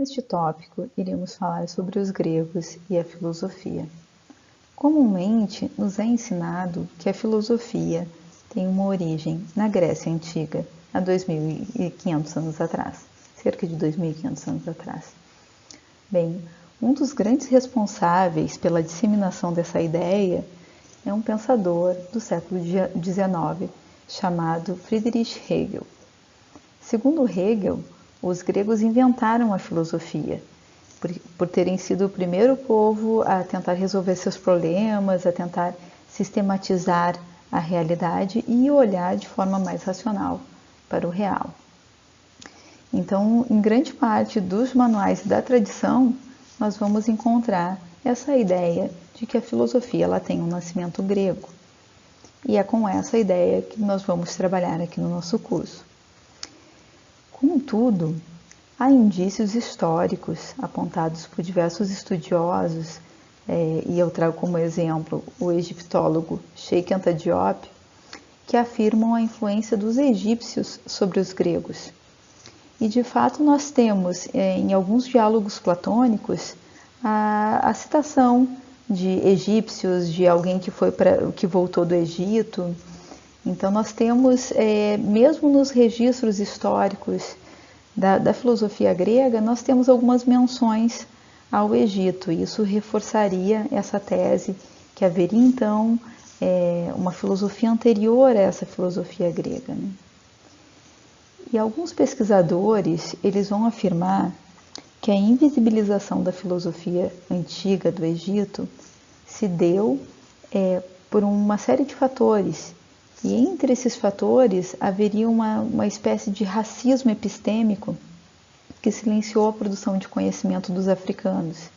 Neste tópico, iremos falar sobre os gregos e a filosofia. Comumente, nos é ensinado que a filosofia tem uma origem na Grécia Antiga, há 2.500 anos atrás, cerca de 2.500 anos atrás. Bem, um dos grandes responsáveis pela disseminação dessa ideia é um pensador do século XIX, chamado Friedrich Hegel. Segundo Hegel, os gregos inventaram a filosofia, por terem sido o primeiro povo a tentar resolver seus problemas, a tentar sistematizar a realidade e olhar de forma mais racional para o real. Então, em grande parte dos manuais da tradição, nós vamos encontrar essa ideia de que a filosofia ela tem um nascimento grego. E é com essa ideia que nós vamos trabalhar aqui no nosso curso. Contudo, há indícios históricos apontados por diversos estudiosos, e eu trago como exemplo o egiptólogo Sheikh Anta Diop, que afirmam a influência dos egípcios sobre os gregos. E de fato nós temos em alguns diálogos platônicos a citação de egípcios, de alguém que voltou do Egito. Então nós temos, mesmo nos registros históricos da filosofia grega, nós temos algumas menções ao Egito. E isso reforçaria essa tese que haveria então uma filosofia anterior a essa filosofia grega, né? E alguns pesquisadores, eles vão afirmar que a invisibilização da filosofia antiga do Egito se deu por uma série de fatores. E entre esses fatores haveria uma espécie de racismo epistêmico que silenciou a produção de conhecimento dos africanos.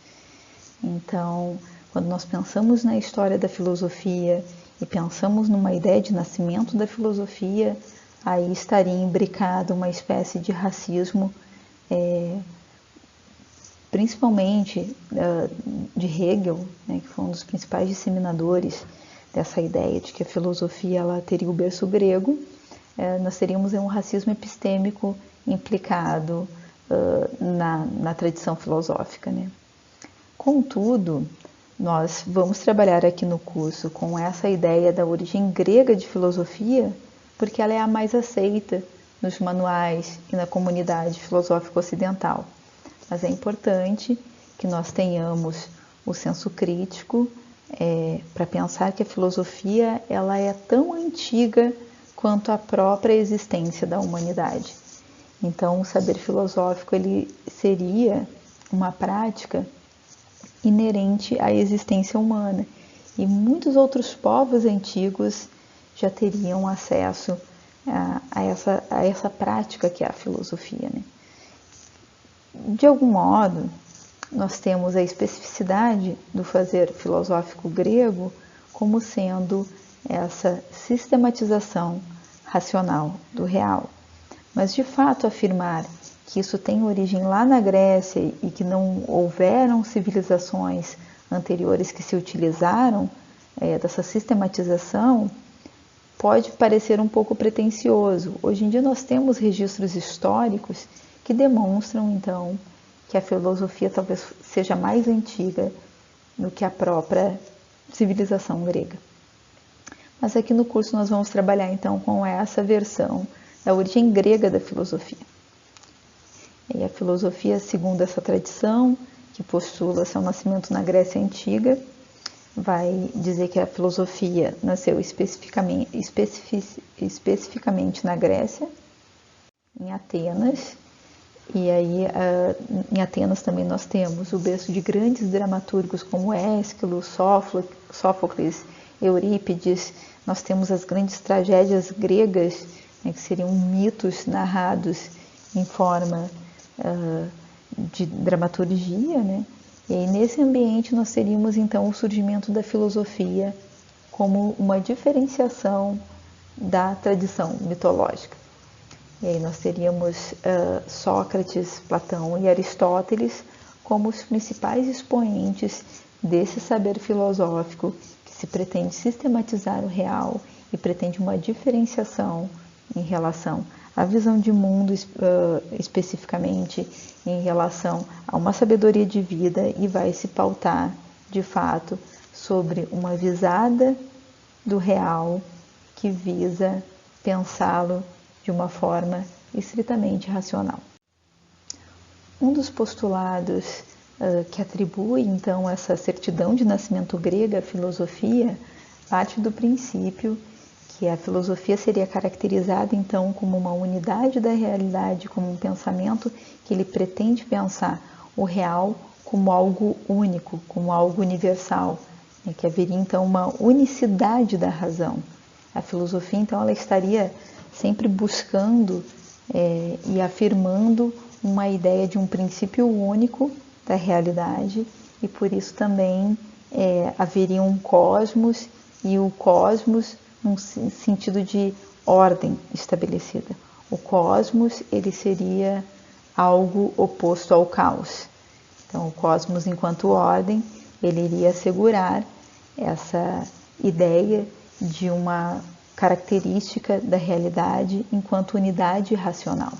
Então, quando nós pensamos na história da filosofia e pensamos numa ideia de nascimento da filosofia, aí estaria imbricada uma espécie de racismo, principalmente de Hegel, né, que foi um dos principais disseminadores dessa ideia de que a filosofia ela teria o berço grego. Nós teríamos um racismo epistêmico implicado na tradição filosófica, né? Contudo, nós vamos trabalhar aqui no curso com essa ideia da origem grega de filosofia, porque ela é a mais aceita nos manuais e na comunidade filosófica ocidental. Mas é importante que nós tenhamos o senso crítico para pensar que a filosofia ela é tão antiga quanto a própria existência da humanidade. Então, o saber filosófico ele seria uma prática inerente à existência humana. E muitos outros povos antigos já teriam acesso a essa prática que é a filosofia, né? De algum modo, nós temos a especificidade do fazer filosófico grego como sendo essa sistematização racional do real. Mas, de fato, afirmar que isso tem origem lá na Grécia e que não houveram civilizações anteriores que se utilizaram dessa sistematização pode parecer um pouco pretensioso. Hoje em dia nós temos registros históricos que demonstram, então, que a filosofia talvez seja mais antiga do que a própria civilização grega. Mas aqui no curso nós vamos trabalhar, então, com essa versão da origem grega da filosofia. E a filosofia, segundo essa tradição, que postula seu nascimento na Grécia Antiga, vai dizer que a filosofia nasceu especificamente na Grécia, em Atenas. E aí, em Atenas também nós temos o berço de grandes dramaturgos como Ésquilo, Sófocles, Eurípides. Nós temos as grandes tragédias gregas, né, que seriam mitos narrados em forma de dramaturgia, né? E aí, nesse ambiente nós teríamos então o surgimento da filosofia como uma diferenciação da tradição mitológica. E aí nós teríamos Sócrates, Platão e Aristóteles como os principais expoentes desse saber filosófico que se pretende sistematizar o real e pretende uma diferenciação em relação a visão de mundo especificamente em relação a uma sabedoria de vida e vai se pautar, de fato, sobre uma visada do real que visa pensá-lo de uma forma estritamente racional. Um dos postulados que atribui, então, essa certidão de nascimento grega à filosofia parte do princípio que a filosofia seria caracterizada, então, como uma unidade da realidade, como um pensamento que ele pretende pensar o real como algo único, como algo universal, né? Que haveria, então, uma unicidade da razão. A filosofia, então, ela estaria sempre buscando e afirmando uma ideia de um princípio único da realidade e por isso também haveria um cosmos e o cosmos num sentido de ordem estabelecida. O cosmos ele seria algo oposto ao caos. Então o cosmos enquanto ordem ele iria assegurar essa ideia de uma característica da realidade enquanto unidade racional.